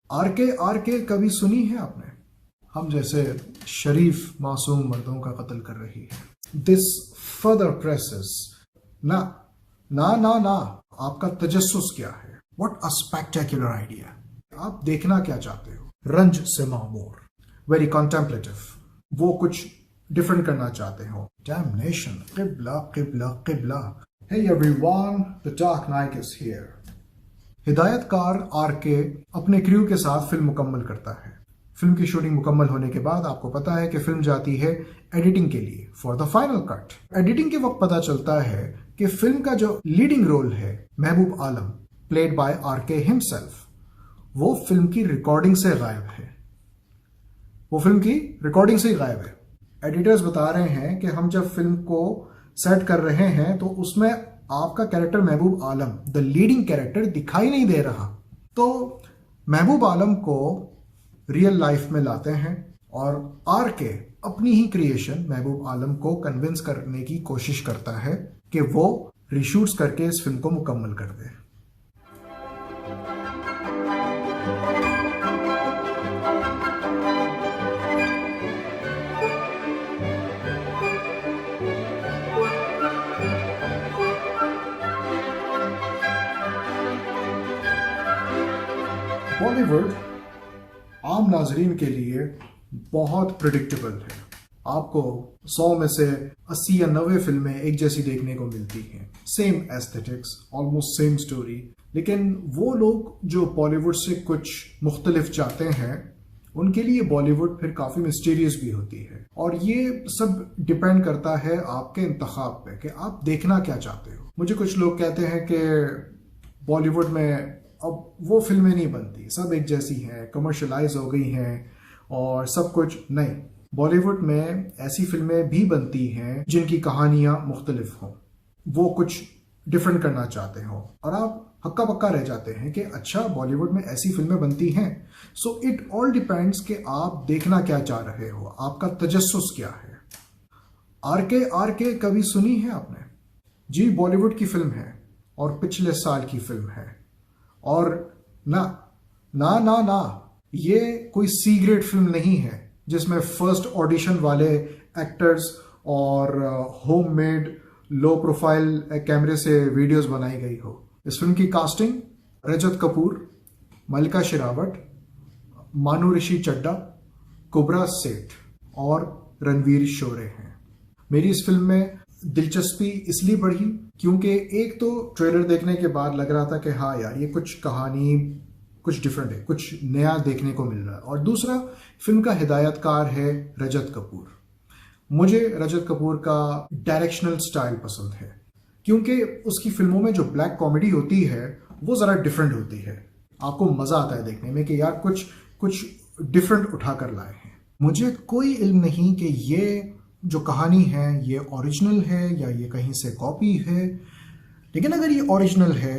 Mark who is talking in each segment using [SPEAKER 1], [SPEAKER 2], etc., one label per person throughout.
[SPEAKER 1] R K कभी सुनी है आपने? हम जैसे शरीफ मासूम मर्दों का कत्ल कर रही है। दिस फर्दर प्रेसेस ना ना ना ना, आपका तजस्सुस क्या है? What a spectacular idea. आप देखना क्या चाहते हो? रंज से मामूर, वेरी कॉन्टेम्पलेटिव, वो कुछ डिफरेंट करना चाहते हो। डैमनेशन, क़िबला क़िबला क़िबला। Hey everyone, the dark knight is here. हिदायतकार आरके अपने क्रू के साथ फिल्म मुकम्मल करता है। फिल्म की शूटिंग मुकम्मल होने के बाद आपको पता है कि फिल्म जाती है एडिटिंग के लिए for the final cut. Editing के वक्त पता चलता है कि फिल्म का जो लीडिंग रोल है महबूब आलम, प्लेड बाय आरके हिमसेल्फ, वो फिल्म की रिकॉर्डिंग से गायब है। वो फिल्म की रिकॉर्डिंग से ही गायब है। एडिटर्स बता रहे हैं कि हम जब फिल्म को सेट कर रहे हैं तो उसमें आपका character Mehboob Alam, the leading character, दिखाई नहीं दे रहा। तो महबूब आलम को रियल लाइफ में लाते हैं और आरके अपनी ही क्रिएशन महबूब आलम को कन्विंस करने की कोशिश करता है कि वो रीशूट्स करके इस फिल्म को मुकम्मल कर दे। बॉलीवुड आम नाजरीन के लिए बहुत प्रिडिक्टेबल है। आपको 100 में से 80 या 90 फिल्में एक जैसी देखने को मिलती हैं, same aesthetics, almost same story. लेकिन वो लोग जो बॉलीवुड से कुछ मुख्तलिफ चाहते हैं, उनके लिए बॉलीवुड फिर काफ़ी मिस्टीरियस भी होती है। और ये सब डिपेंड करता है आपके इंतखाब पे कि आप देखना क्या चाहते हो। मुझे कुछ लोग कहते हैं कि बॉलीवुड में अब वो फिल्में नहीं बनती, सब एक जैसी हैं, कमर्शलाइज हो गई हैं और सब कुछ। नहीं, बॉलीवुड में ऐसी फिल्में भी बनती हैं जिनकी कहानियां मुख्तलिफ हों, वो कुछ डिफरेंट करना चाहते हो और आप हक्का बक्का रह जाते हैं कि अच्छा बॉलीवुड में ऐसी फिल्में बनती हैं। सो इट ऑल डिपेंड्स कि आप देखना क्या चाह रहे हो, आपका तजस्सुस क्या है। आरके कभी सुनी है आपने? जी, बॉलीवुड की फिल्म है और पिछले साल की फिल्म है। और ना ना ना ना, ये कोई सी ग्रेड फिल्म नहीं है जिसमें फर्स्ट ऑडिशन वाले एक्टर्स और होममेड लो प्रोफाइल कैमरे से वीडियोस बनाई गई हो। इस फिल्म की कास्टिंग रजत कपूर, मल्लिका शेरावत, मानू ऋषि चड्डा, कुबरा सेठ और रणवीर शोरे हैं। मेरी इस फिल्म में दिलचस्पी इसलिए बढ़ी क्योंकि एक तो ट्रेलर देखने के बाद लग रहा था कि हाँ यार, ये कुछ कहानी कुछ डिफरेंट है, कुछ नया देखने को मिल रहा है। और दूसरा, फिल्म का हिदायतकार है रजत कपूर। मुझे रजत कपूर का डायरेक्शनल स्टाइल पसंद है क्योंकि उसकी फिल्मों में जो ब्लैक कॉमेडी होती है वो ज़रा डिफरेंट होती है। आपको मज़ा आता है देखने में कि यार कुछ डिफरेंट उठा कर लाए हैं। मुझे कोई इल्म नहीं कि ये जो कहानी है ये ओरिजिनल है या ये कहीं से कॉपी है, लेकिन अगर ये ओरिजिनल है,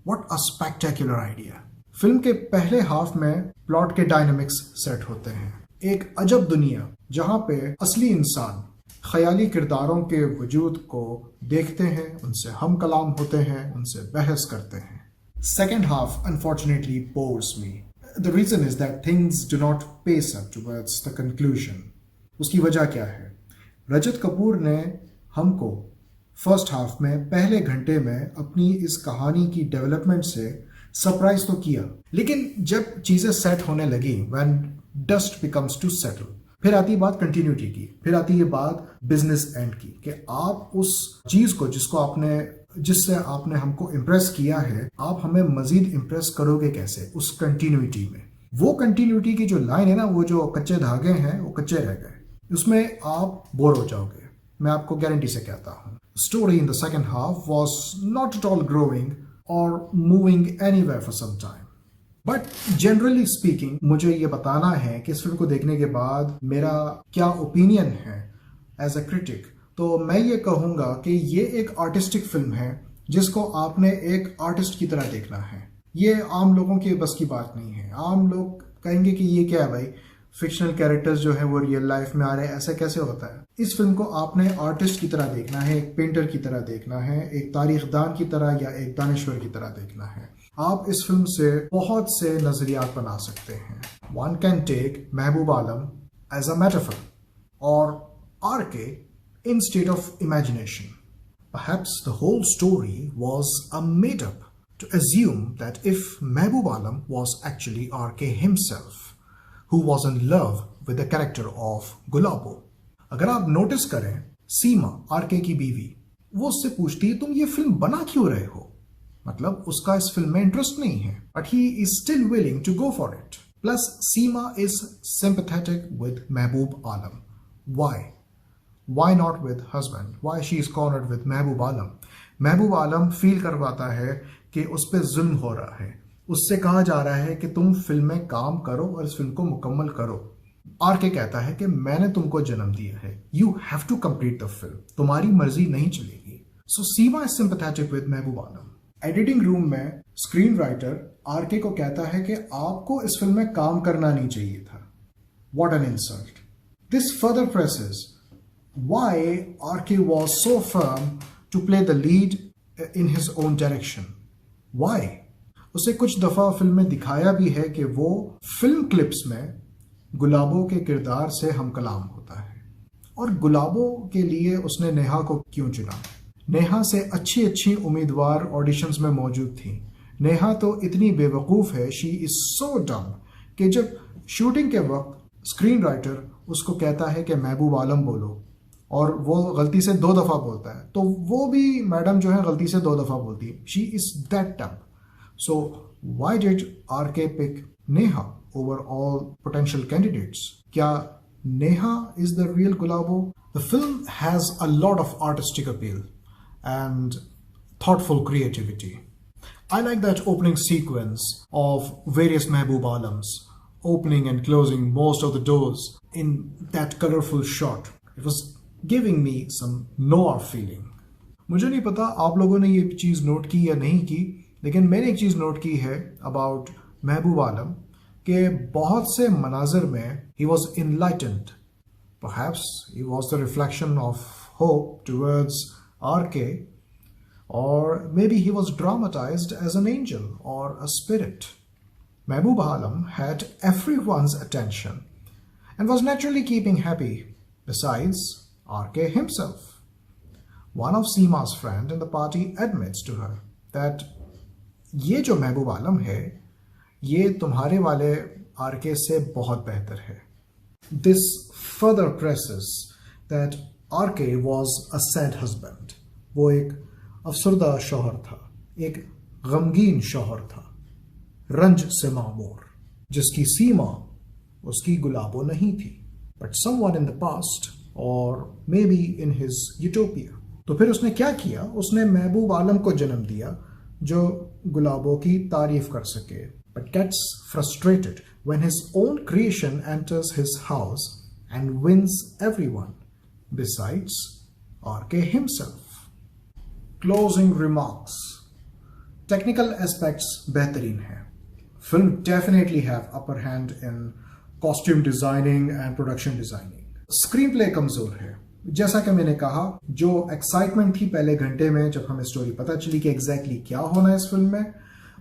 [SPEAKER 1] what a spectacular idea. Film के पहले हाफ में प्लॉट के डायनामिक्स सेट होते हैं। एक अजब दुनिया जहां पे असली इंसान ख्याली किरदारों के वजूद को देखते हैं, उनसे हम कलाम होते हैं, उनसे बहस करते हैं। Second half unfortunately bores me. The reason is that things do not pace up towards the conclusion. उसकी वजह क्या है? रजत कपूर ने हमको फर्स्ट हाफ में पहले घंटे में अपनी इस कहानी की डेवलपमेंट से सरप्राइज तो किया, लेकिन जब चीज़ें सेट होने लगी, when dust becomes to settle, फिर आती है बात कंटिन्यूटी की, फिर आती है बात बिजनेस एंड की कि आप उस चीज़ को जिससे आपने हमको इम्प्रेस किया है, आप हमें मजीद इम्प्रेस करोगे कैसे उस कंटिन्यूटी में। वो कंटिन्यूटी की जो लाइन है ना, वो जो कच्चे धागे हैं वो कच्चे रह गए, उसमें आप बोर हो जाओगे, मैं आपको गारंटी से कहता हूँ। Story in the second half was not at all growing और moving anywhere for some time. But generally speaking, मुझे ये बताना है कि इस फिल्म को देखने के बाद मेरा क्या ओपिनियन है एज अ क्रिटिक, तो मैं ये कहूँगा कि ये एक आर्टिस्टिक फिल्म है जिसको आपने एक आर्टिस्ट की तरह देखना है। ये आम लोगों के बस की बात नहीं है। आम लोग कहेंगे कि ये क्या है भाई, फिक्शनल कैरेक्टर्स जो है वो रियल लाइफ में आ रहे हैं, ऐसा कैसे होता है। इस फिल्म को आपने आर्टिस्ट की तरह देखना है, एक पेंटर की तरह देखना है, एक तारीखदान की तरह या एक दानिश्वर की तरह देखना है। आप इस फिल्म से बहुत से नजरियात बना सकते हैं. One can take Mahboob Alam as a metaphor or RKay in state of imagination. Perhaps the whole story was a made-up to assume that if Mahboob Alam was actually RKay himself, who was in love with the character of Gulabo. अगर आप notice करें, सीमा RKay की बीवी, वो उससे पूछती है तुम ये फिल्म बना क्यों रहे हो? मतलब उसका इस फिल्म में इंटरेस्ट नहीं है, but he is still willing to go for it. Plus, Seema is sympathetic with Mahboob Alam. Why? Why not with husband? Why she is cornered with Mahboob Alam? Mahboob Alam feel करवाता है कि उस पर जुल्म हो रहा है. उससे कहा जा रहा है कि तुम फिल्म में काम करो और इस फिल्म को मुकम्मल करो. RKay कहता है कि मैंने तुमको जन्म दिया है. You have to complete the film. तुम्हारी मर्जी नहीं चलेगी. So Seema is sympathetic with Mahboob Alam. Editing room में स्क्रीन राइटर RKay को कहता है कि आपको इस फिल्म में काम करना नहीं चाहिए था. What an insult. This further presses why RKay was so firm to play the lead in his own direction. Why? उसे कुछ दफा फिल्म में दिखाया भी है कि वो फिल्म क्लिप्स में गुलाबो के किरदार से हम कलाम होता है. और गुलाबो के लिए उसने नेहा को क्यों चुना? नेहा से अच्छी अच्छी उम्मीदवार ऑडिशंस में मौजूद थी. नेहा तो इतनी बेवकूफ़ है, शी इज़ सो डम, कि जब शूटिंग के वक्त स्क्रीन राइटर उसको कहता है कि महबूब आलम बोलो और वो गलती से 2 दफ़ा बोलता है, तो वो भी मैडम जो है गलती से 2 दफ़ा बोलती है. She is that dumb. So why did RKay pick Neha over all potential candidates? क्या Neha is the real Gulabo? The film has a lot of artistic appeal and thoughtful creativity. I like that opening sequence of various Mahboob Alams opening and closing most of the doors in that colorful shot. It was giving me some noir feeling. मुझे नहीं पता आप लोगों ने ये चीज़ note की या नहीं की, लेकिन मैंने एक चीज़ नोट की है about महबूब आलम कि बहुत से मनाज़र में he was enlightened. Perhaps he was the reflection of hope towards RKay, or maybe he was dramatized as an angel or a spirit. Mahboob Alam had everyone's attention and was naturally keeping happy, besides RKay himself. One of Seema's friends in the party admits to her that ये जो महबूब आलम है, ये तुम्हारे वाले RKay से बहुत बेहतर है. This further presses that RKay was a sad husband. वो एक अफसरदा शौहर था, एक गमगीन शौहर था, रंज से मामूर, जिसकी सीमा उसकी गुलाबो नहीं थी, but someone in the past or maybe in his utopia. तो फिर उसने क्या किया? उसने महबूब आलम को जन्म दिया जो गुलाबो की तारीफ कर सके, but gets frustrated when his own creation enters his house and wins everyone. Besides RKay himself. Closing remarks. Technical aspects बेहतरीन हैं. Film definitely have upper hand in costume designing and production designing. Screenplay कमजोर है. जैसा कि मैंने कहा, जो excitement थी पहले घंटे में जब हमें स्टोरी पता चली कि एग्जैक्टली क्या होना है इस फिल्म में,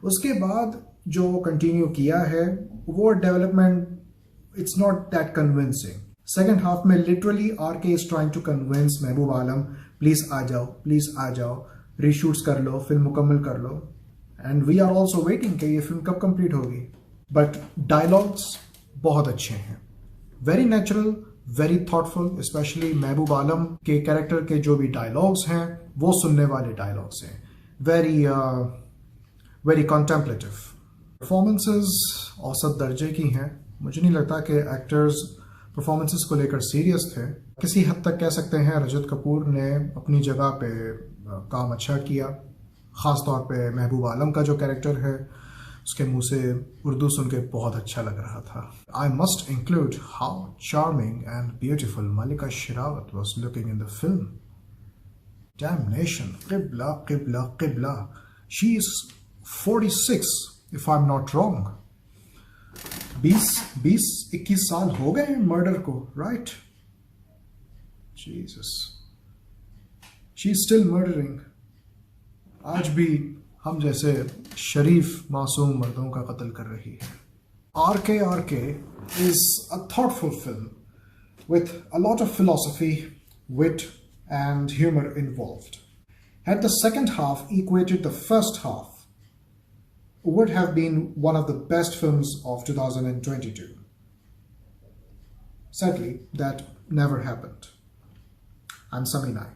[SPEAKER 1] उसके बाद जो कंटिन्यू किया है वो development it's not that convincing. Second half में literally RKay is trying to convince Mehboob Alam, please आ जाओ, रीशूट्स कर लो, फिल्म मुकम्मल कर लो, and we are also waiting कि ये फिल्म कब कंप्लीट होगी. बट डायलॉग्स बहुत अच्छे हैं, very natural, very thoughtful. Specially महबूब आलम के कैरेक्टर के जो भी डायलॉग्स हैं वो सुनने वाले डायलॉग्स हैं, वेरी कॉन्टेम्पलेटिव. परफॉर्मेंसेस औसत दर्जे की हैं. मुझे नहीं लगता कि एक्टर्स परफॉर्मेंसेस को लेकर सीरियस थे. किसी हद तक कह सकते हैं रजत कपूर ने अपनी जगह पे काम अच्छा किया. ख़ास तौर पे महबूब आलम का जो कैरेक्टर है उसके मुंह से उर्दू सुन के बहुत अच्छा लग रहा था. I must include how charming and beautiful Mallika Sherawat was looking in the film. Damnation, Qibla, Qibla, Qibla. She is 46 if I'm not wrong. 21 साल हो गए मर्डर को, right? Jesus, she is still murdering. आज भी हम जैसे शरीफ मासूम मर्दों का कत्ल कर रही है. RKay is a thoughtful film with a lot of philosophy, wit and humor involved. Had the second half equated the first half, would have been one of the best films of 2022. Sadly, that never happened. I'm Sami Naik.